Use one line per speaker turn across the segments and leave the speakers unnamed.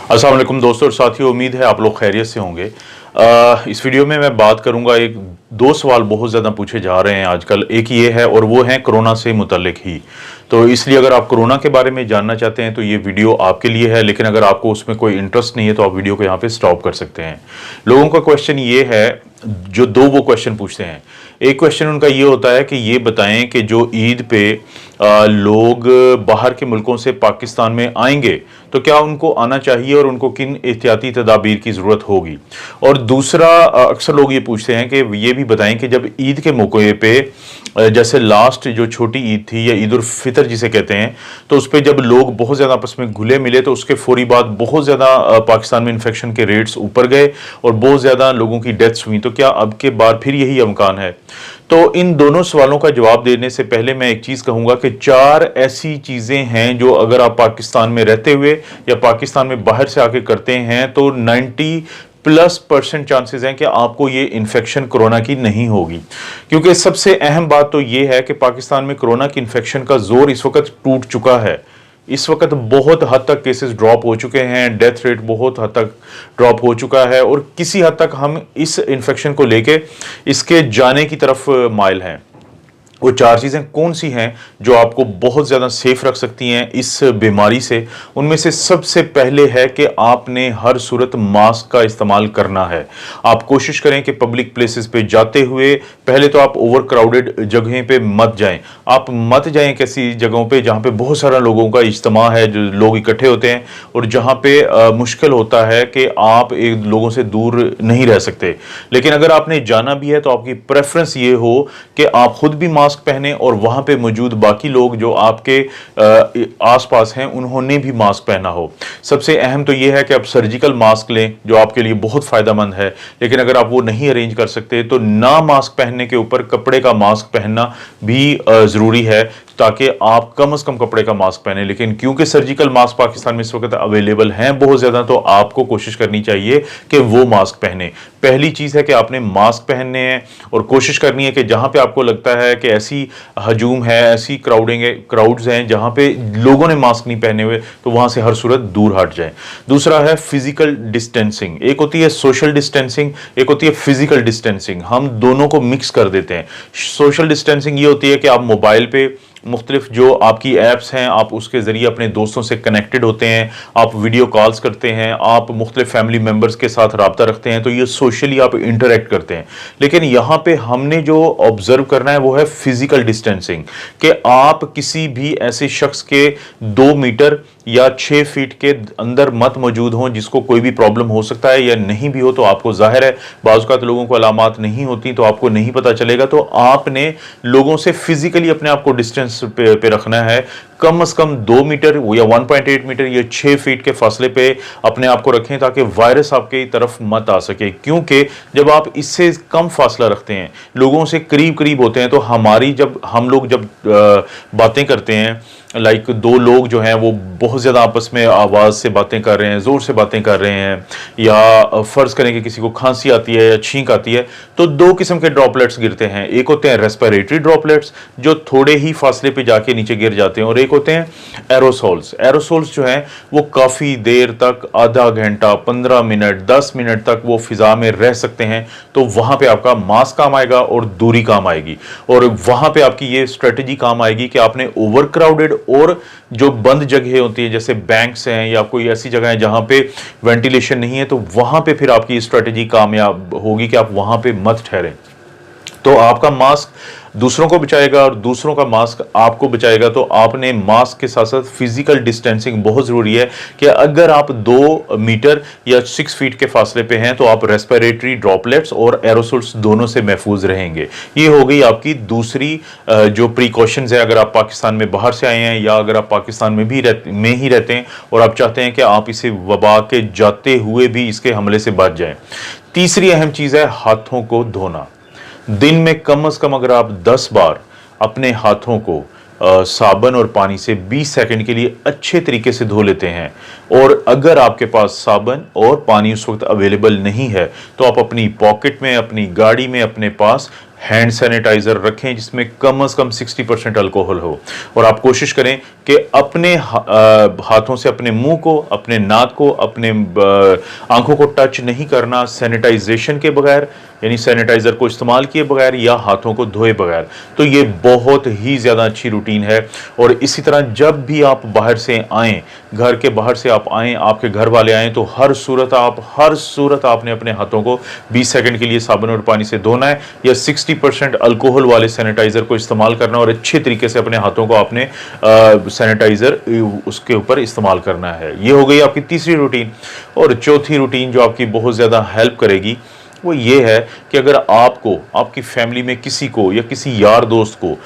अस्सलाम वालेकुम दोस्तों और साथियों, उम्मीद है आप लोग खैरियत से होंगे। इस वीडियो में मैं बात करूंगा, दो सवाल बहुत ज़्यादा पूछे जा रहे हैं आजकल। एक ये है और वो है कोरोना से मुतल्लिक ही। तो इसलिए अगर आप कोरोना के बारे में जानना चाहते हैं तो ये वीडियो आपके लिए है, लेकिन अगर आपको उसमें कोई इंटरेस्ट नहीं है तो आप वीडियो को यहाँ पे स्टॉप कर सकते हैं। लोगों का क्वेश्चन ये है, जो वो क्वेश्चन पूछते हैं। एक क्वेश्चन उनका ये होता है कि ये बताएं कि जो ईद पे लोग बाहर के मुल्कों से पाकिस्तान में आएंगे तो क्या उनको आना चाहिए और उनको किन एहतियाती तदाबीर की ज़रूरत होगी। और दूसरा, अक्सर लोग ये पूछते हैं कि ये भी बताएं कि जब ईद के मौके पे जैसे लास्ट जो छोटी ईद थी या ईद उल फितर जिसे कहते हैं, तो उस पर जब लोग बहुत ज़्यादा आपस में घुले मिले तो उसके फौरी बाद बहुत ज़्यादा पाकिस्तान में इन्फेक्शन के रेट्स ऊपर गए और बहुत ज़्यादा लोगों की डेथ्स हुई। तो क्या अब के बार फिर यही इम्कान है? तो इन दोनों सवालों का जवाब देने से पहले मैं एक चीज़ कहूँगा कि 4 ऐसी चीज़ें हैं जो अगर आप पाकिस्तान में रहते हुए या पाकिस्तान में बाहर से आके करते हैं तो 90+% चांसेस हैं कि आपको ये इन्फेक्शन कोरोना की नहीं होगी। क्योंकि सबसे अहम बात तो ये है कि पाकिस्तान में कोरोना की इन्फेक्शन का जोर इस वक्त टूट चुका है। इस वक्त बहुत हद तक केसेस ड्रॉप हो चुके हैं, डेथ रेट बहुत हद तक ड्रॉप हो चुका है और किसी हद तक हम इस इन्फेक्शन को लेके इसके जाने की तरफ माइल हैं। वो 4 चीज़ें कौन सी हैं जो आपको बहुत ज़्यादा सेफ रख सकती हैं इस बीमारी से? उनमें से सबसे पहले है कि आपने हर सूरत मास्क का इस्तेमाल करना है। आप कोशिश करें कि पब्लिक प्लेसेस पे जाते हुए पहले तो आप ओवर क्राउडेड जगहें पे मत जाएं। आप मत जाएं कैसी जगहों पे जहां पे बहुत सारा लोगों का इज्तिमा है, जो लोग इकट्ठे होते हैं और जहां पे मुश्किल होता है कि आप एक लोगों से दूर नहीं रह सकते। लेकिन अगर आपने जाना भी है तो आपकी प्रेफरेंस ये हो कि आप खुद भी मास्क पहने और वहां पे मौजूद बाकी लोग जो आपके आसपास हैं उन्होंने भी मास्क पहना हो। सबसे अहम तो यह है कि आप सर्जिकल मास्क लें जो आपके लिए बहुत फायदेमंद है। लेकिन अगर आप वो नहीं अरेंज कर सकते तो ना मास्क पहनने के ऊपर कपड़े का मास्क पहनना भी जरूरी है, ताकि आप कम से कम कपड़े का मास्क पहने। लेकिन क्योंकि सर्जिकल मास्क पाकिस्तान में इस वक्त अवेलेबल हैं बहुत ज़्यादा, तो आपको कोशिश करनी चाहिए कि वो मास्क पहने। पहली चीज़ है कि आपने मास्क पहनने हैं और कोशिश करनी है कि जहाँ पे आपको लगता है कि ऐसी हजूम है, ऐसी क्राउड्स हैं जहाँ पे लोगों ने मास्क नहीं पहने हुए, तो वहाँ से हर सूरत दूर हट जाएं। दूसरा है फिजिकल डिस्टेंसिंग। एक होती है सोशल डिस्टेंसिंग, एक होती है फिजिकल डिस्टेंसिंग। हम दोनों को मिक्स कर देते हैं। सोशल डिस्टेंसिंग ये होती है कि आप मोबाइल पे मुख्तलिफ जो आपकी ऐप्स हैं आप उसके ज़रिए अपने दोस्तों से कनेक्टेड होते हैं, आप वीडियो कॉल्स करते हैं, आप मुख्तलिफ फैमिली मेम्बर्स के साथ रब्ता रखते हैं, तो ये सोशली आप इंटरेक्ट करते हैं। लेकिन यहाँ पे हमने जो ऑब्जर्व करना है वो है फिजिकल डिस्टेंसिंग, कि आप किसी भी ऐसे शख्स के 2 मीटर या 6 फीट के अंदर मत मौजूद हों जिसको कोई भी प्रॉब्लम हो सकता है, या नहीं भी हो तो आपको जाहिर है बाज़ औक़ात लोगों को अलामात नहीं होती तो आपको नहीं पता चलेगा। तो आपने लोगों से फिजिकली अपने आप को डिस्टेंस पे रखना है। कम से कम 2 मीटर या 1.8 मीटर या 6 फीट के फासले पे अपने आप को रखें ताकि वायरस आपके तरफ मत आ सके। क्योंकि जब आप इससे कम फासला रखते हैं, लोगों से करीब करीब होते हैं, तो हम लोग जब बातें करते हैं, लाइक 2 लोग जो हैं वो बहुत ज़्यादा आपस में आवाज़ से बातें कर रहे हैं, ज़ोर से बातें कर रहे हैं, या फ़र्ज़ करें कि किसी को खांसी आती है या छींक आती है, तो 2 किस्म के ड्रॉपलेट्स गिरते हैं। एक होते हैं रेस्पिरेटरी ड्रॉपलेट्स जो थोड़े ही फासले पे जाके नीचे गिर जाते हैं, और एक होते हैं एरोसोल्स। एरोसोल्स जो हैं वो काफ़ी देर तक, आधा घंटा, 15 मिनट, 10 मिनट तक वो फिज़ा में रह सकते हैं। तो वहाँ पे आपका मास्क काम आएगा और दूरी काम आएगी, और वहाँ पे आपकी ये स्ट्रेटजी काम आएगी कि आपने ओवर क्राउडेड और जो बंद जगह होती है जैसे बैंक्स हैं या कोई ऐसी जगह है जहां पे वेंटिलेशन नहीं है, तो वहां पे फिर आपकी स्ट्रेटजी कामयाब होगी कि आप वहां पे मत ठहरें। तो आपका मास्क दूसरों को बचाएगा और दूसरों का मास्क आपको बचाएगा। तो आपने मास्क के साथ साथ फिजिकल डिस्टेंसिंग बहुत ज़रूरी है कि अगर आप 2 मीटर या 6 फीट के फासले पे हैं तो आप रेस्पिरेटरी ड्रॉपलेट्स और एरोसोल्स दोनों से महफूज रहेंगे। ये हो गई आपकी दूसरी जो प्रिकॉशंस है। अगर आप पाकिस्तान में बाहर से आए हैं या अगर आप पाकिस्तान में ही रहते हैं और आप चाहते हैं कि आप इसे वबा के जाते हुए भी इसके हमले से बच जाएं। तीसरी अहम चीज़ है हाथों को धोना। दिन में कम से कम अगर आप 10 बार अपने हाथों को साबुन और पानी से 20 सेकंड के लिए अच्छे तरीके से धो लेते हैं, और अगर आपके पास साबुन और पानी उस वक्त अवेलेबल नहीं है तो आप अपनी पॉकेट में, अपनी गाड़ी में अपने पास हैंड सैनिटाइजर रखें जिसमें कम से कम 60% अल्कोहल हो, और आप कोशिश करें कि अपने हाथों से अपने मुंह को, अपने नाक को, अपने आंखों को टच नहीं करना सैनिटाइजेशन के बगैर, यानी सैनिटाइजर को इस्तेमाल किए बगैर या हाथों को धोए बगैर। तो ये बहुत ही ज़्यादा अच्छी रूटीन है। और इसी तरह जब भी आप बाहर से आएँ, घर के बाहर से आप आएँ, आपके घर वाले आएँ, तो हर सूरत आपने अपने हाथों को 20 सेकंड के लिए साबुन और पानी से धोना है, या 60% अल्कोहल वाले सैनिटाइजर को इस्तेमाल करना, और अच्छे तरीके से अपने हाथों को आपने सैनिटाइजर उसके ऊपर इस्तेमाल करना है। ये हो गई आपकी तीसरी रूटीन। और चौथी रूटीन जो आपकी बहुत ज़्यादा हेल्प करेगी वो ये है कि अगर आपको, आपकी फैमिली में किसी को या किसी यार दोस्त को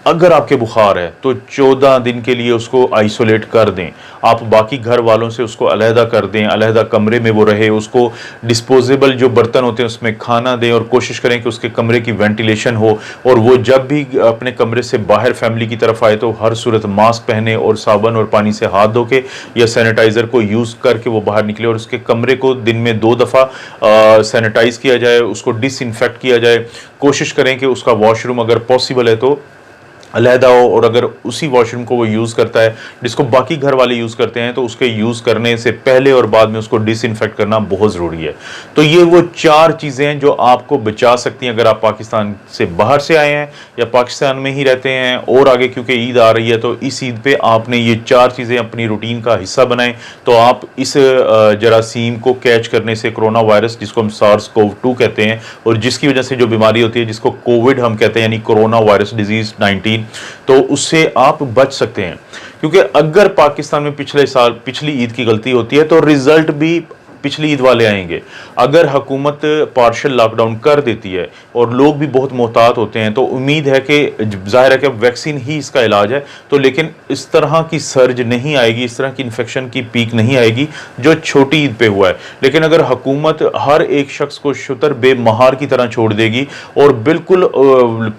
अगर आपके बुखार है तो 14 दिन के लिए उसको आइसोलेट कर दें। आप बाकी घर वालों से उसको अलहदा कर दें, अलहदा कमरे में वो रहे, उसको डिस्पोजेबल जो बर्तन होते हैं उसमें खाना दें, और कोशिश करें कि उसके कमरे की वेंटिलेशन हो, और वो जब भी अपने कमरे से बाहर फैमिली की तरफ आए तो हर सूरत मास्क पहने और साबुन और पानी से हाथ धो के या सैनिटाइज़र को यूज़ करके वो बाहर निकले, और उसके कमरे को दिन में 2 दफ़ा सैनिटाइज़ किया जाए, उसको डिसइंफेक्ट किया जाए। कोशिश करें कि उसका वॉशरूम अगर पॉसिबल है तो अलहदा हो, और अगर उसी वॉशरूम को वो यूज़ करता है जिसको बाकी घर वाले यूज़ करते हैं तो उसके यूज़ करने से पहले और बाद में उसको डिसइंफेक्ट करना बहुत ज़रूरी है। तो ये वो 4 चीज़ें हैं जो आपको बचा सकती हैं अगर आप पाकिस्तान से बाहर से आए हैं या पाकिस्तान में ही रहते हैं, और आगे क्योंकि ईद आ रही है तो इस ईद पे आपने ये 4 चीज़ें अपनी रूटीन का हिस्सा बनाएं, तो आप इस जरासीम को कैच करने से, कोरोना वायरस जिसको हम SARS-CoV-2 कहते हैं और जिसकी वजह से जो बीमारी होती है जिसको कोविड हम कहते हैं, यानी कोरोना वायरस डिजीज़ 19, तो उससे आप बच सकते हैं। क्योंकि अगर पाकिस्तान में पिछली ईद की गलती होती है तो रिजल्ट भी पिछली ईद वाले आएंगे। अगर हुकूमत पार्शियल लॉकडाउन कर देती है और लोग भी बहुत मोहतात होते हैं तो उम्मीद है कि जाहिर है कि वैक्सीन ही इसका इलाज है, तो लेकिन इस तरह की सर्ज नहीं आएगी, इस तरह की इन्फेक्शन की पीक नहीं आएगी जो छोटी ईद पे हुआ है। लेकिन अगर हुकूमत हर एक शख्स को शुतर बेमहार की तरह छोड़ देगी और बिल्कुल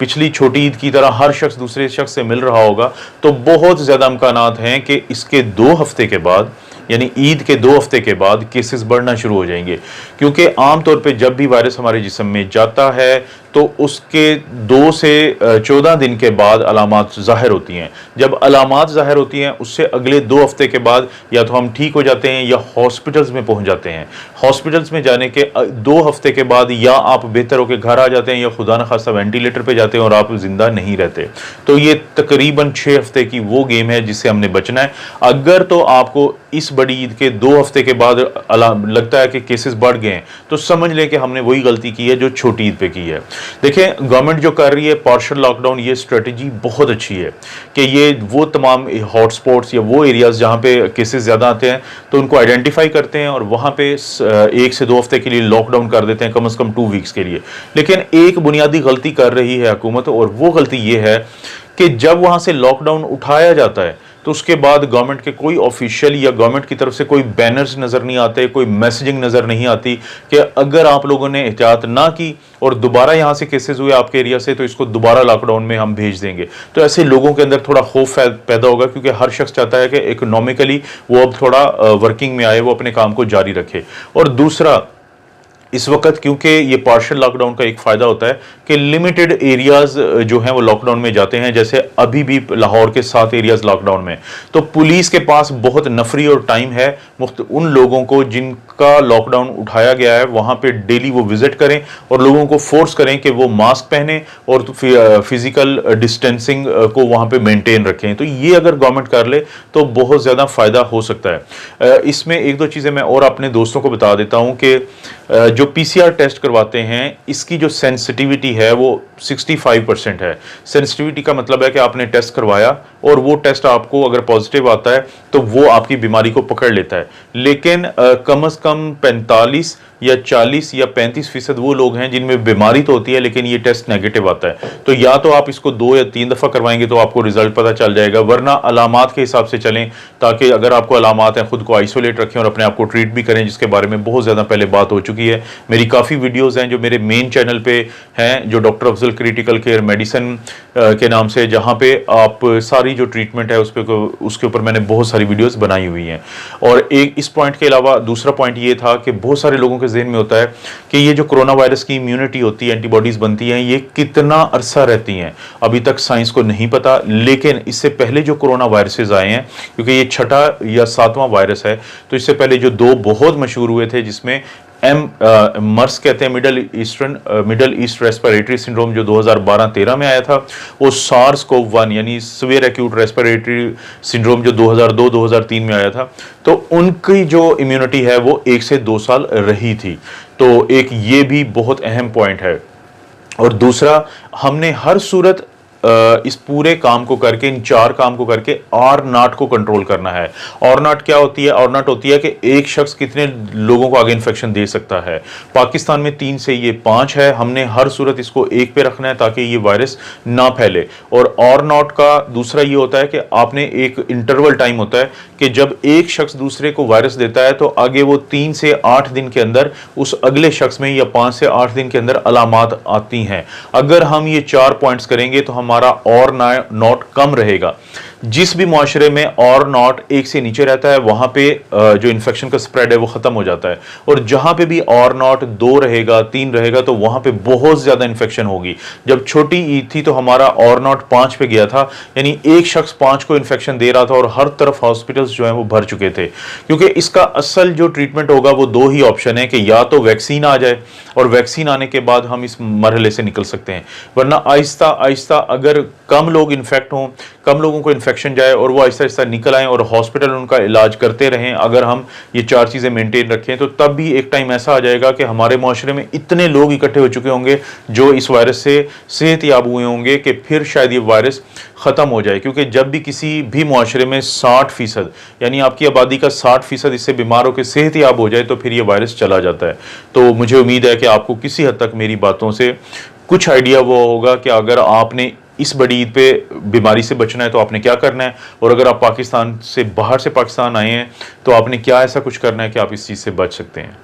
पिछली छोटी ईद की तरह हर शख्स दूसरे शख्स से मिल रहा होगा, तो बहुत ज़्यादा इम्कानात हैं कि इसके 2 हफ्ते के बाद, यानी ईद के 2 हफ्ते के बाद केसेस बढ़ना शुरू हो जाएंगे। क्योंकि आमतौर पे जब भी वायरस हमारे जिस्म में जाता है तो उसके 2 से 14 दिन के बाद अलामात ज़ाहिर होती हैं। जब अलामात ज़ाहिर होती हैं उससे अगले 2 हफ्ते के बाद या तो हम ठीक हो जाते हैं या हॉस्पिटल्स में पहुंच जाते हैं। हॉस्पिटल्स में जाने के 2 हफ्ते के बाद या आप बेहतर होकर घर आ जाते हैं या खुदा न खास्ता वेंटिलेटर पे जाते हैं और आप जिंदा नहीं रहते। तो ये तकरीबन 6 हफ्ते की वो गेम है जिससे हमने बचना है। अगर तो आपको इस बड़ी ईद के 2 हफ्ते के बाद लगता है कि केसेस बढ़ गए हैं तो समझ लें कि हमने वही गलती की है जो छोटी ईद पे की है। देखें, गवर्नमेंट जो कर रही है पार्शियल लॉकडाउन, ये स्ट्रेटजी बहुत अच्छी है कि ये वो तमाम हॉटस्पॉट्स या वो एरियाज जहाँ पे केसेस ज़्यादा आते हैं तो उनको आइडेंटिफाई करते हैं और वहाँ पे 1 से 2 हफ्ते के लिए लॉकडाउन कर देते हैं, कम से कम 2 वीक्स के लिए। लेकिन एक बुनियादी गलती कर रही है हुकूमत, और वो गलती ये है कि जब वहाँ से लॉकडाउन उठाया जाता है तो उसके बाद गवर्नमेंट के कोई ऑफिशियल या गवर्नमेंट की तरफ से कोई बैनर्स नज़र नहीं आते, कोई मैसेजिंग नज़र नहीं आती कि अगर आप लोगों ने एहतियात ना की और दोबारा यहाँ से केसेस हुए आपके एरिया से तो इसको दोबारा लॉकडाउन में हम भेज देंगे। तो ऐसे लोगों के अंदर थोड़ा खौफ पैदा होगा, क्योंकि हर शख्स चाहता है कि इकोनॉमिकली वो अब थोड़ा वर्किंग में आए, वो अपने काम को जारी रखे। और दूसरा, इस वक्त क्योंकि ये पार्शियल लॉकडाउन का एक फ़ायदा होता है कि लिमिटेड एरियाज़ जो हैं वो लॉकडाउन में जाते हैं, जैसे अभी भी लाहौर के 7 एरियाज़ लॉकडाउन में। तो पुलिस के पास बहुत नफरी और टाइम है उन लोगों को जिनका लॉकडाउन उठाया गया है वहाँ पे डेली वो विज़िट करें और लोगों को फोर्स करें कि वो मास्क पहने और फिज़िकल डिस्टेंसिंग को वहाँ पे मेंटेन रखें। तो ये अगर गवर्नमेंट कर ले तो बहुत ज़्यादा फ़ायदा हो सकता है। इसमें 1-2 चीज़ें मैं और अपने दोस्तों को बता देता हूँ कि जो PCR टेस्ट करवाते हैं इसकी जो सेंसिटिविटी है वो 65% है। सेंसिटिविटी का मतलब है कि आपने टेस्ट करवाया और वो टेस्ट आपको अगर पॉजिटिव आता है तो वो आपकी बीमारी को पकड़ लेता है। लेकिन कम से कम 45 या 40 या 35% वो लोग हैं जिनमें बीमारी तो होती है लेकिन ये टेस्ट नेगेटिव आता है। तो या तो आप इसको 2 या 3 दफ़ा करवाएंगे तो आपको रिजल्ट पता चल जाएगा, वरना अलामात के हिसाब से चलें, ताकि अगर आपको अलामात हैं खुद को आइसोलेट रखें और अपने आप को ट्रीट भी करें, जिसके बारे में बहुत ज़्यादा पहले बात हो चुकी है मेरी काफ़ी वीडियोज़ हैं जो मेरे मेन चैनल पे हैं, जो doctor Afzal critical care medicine के नाम से, जहाँ पे आप सारी जो ट्रीटमेंट है उसके ऊपर मैंने बहुत सारी वीडियोज़ बनाई हुई हैं। और एक इस पॉइंट के अलावा दूसरा पॉइंट ये था कि बहुत सारे लोगों के जहन में होता है कि ये जो कोरोना वायरस की इम्यूनिटी होती है, एंटीबॉडीज़ बनती हैं, ये कितना अरसा रहती हैं, अभी तक साइंस को नहीं पता। लेकिन इससे पहले जो कोरोना वायरसेस आए हैं, क्योंकि ये छठा या सातवां वायरस है, तो इससे पहले जो दो बहुत मशहूर हुए थे, जिसमें मर्स कहते हैं, मिडल ईस्ट रेस्पिरेटरी सिंड्रोम, जो 2012-13 में आया था, वो SARS-CoV-1 यानी सीवियर एक्यूट रेस्पिरेटरी सिंड्रोम जो 2002-2003 में आया था। तो उनकी जो इम्यूनिटी है वो 1 से 2 साल रही थी। तो एक ये भी बहुत अहम पॉइंट है। और दूसरा, हमने हर सूरत इस पूरे काम को करके, इन 4 काम को करके R0 को कंट्रोल करना है। R0 क्या होती है? R0 होती है कि एक शख्स कितने लोगों को आगे इन्फेक्शन दे सकता है। पाकिस्तान में 3 से ये 5 है, हमने हर सूरत इसको 1 पे रखना है ताकि ये वायरस ना फैले। और R0 का दूसरा ये होता है कि आपने एक इंटरवल टाइम होता है कि जब एक शख्स दूसरे को वायरस देता है तो आगे वो 3 से 8 दिन के अंदर उस अगले शख्स में, या 5 से 8 दिन के अंदर अलामात आती हैं। अगर हम ये 4 पॉइंट्स करेंगे तो हमारा R0 कम रहेगा। जिस भी मुआशरे में R0 1 से नीचे रहता है, वहां पे जो इन्फेक्शन का स्प्रेड है वो खत्म हो जाता है। और जहां पे भी R0 2 रहेगा, 3 रहेगा, तो वहां पे बहुत ज्यादा इन्फेक्शन होगी। जब छोटी ईद थी तो हमारा R0 5 पे गया था, यानी एक शख्स 5 को इन्फेक्शन दे रहा था और हर तरफ हॉस्पिटल्स जो है वो भर चुके थे। क्योंकि इसका असल जो ट्रीटमेंट होगा वो 2 ही ऑप्शन है कि या तो वैक्सीन आ जाए, और वैक्सीन आने के बाद हम इस मरहले से निकल सकते हैं, वरना आहिस्ता आहिस्ता अगर कम लोग इन्फेक्ट हों, कम लोगों को इन्फेक्शन जाए और वो आहिस्ता आहिस्ता निकल आएँ और हॉस्पिटल उनका इलाज करते रहें, अगर हम ये 4 चीज़ें मेंटेन रखें, तो तब भी एक टाइम ऐसा आ जाएगा कि हमारे मुआशरे में इतने लोग इकट्ठे हो चुके होंगे जो इस वायरस से सेहतयाब हुए होंगे कि फिर शायद ये वायरस ख़त्म हो जाए। क्योंकि जब भी किसी भी मुआशरे में 60% यानी आपकी आबादी का 60% इससे बीमार होकर सेहतयाब हो जाए तो फिर ये वायरस चला जाता है। तो मुझे उम्मीद है कि आपको किसी हद तक मेरी बातों से कुछ आइडिया वो होगा कि अगर आपने इस बड़ी ईद पे बीमारी से बचना है तो आपने क्या करना है, और अगर आप पाकिस्तान से बाहर से पाकिस्तान आए हैं तो आपने क्या ऐसा कुछ करना है कि आप इस चीज़ से बच सकते हैं।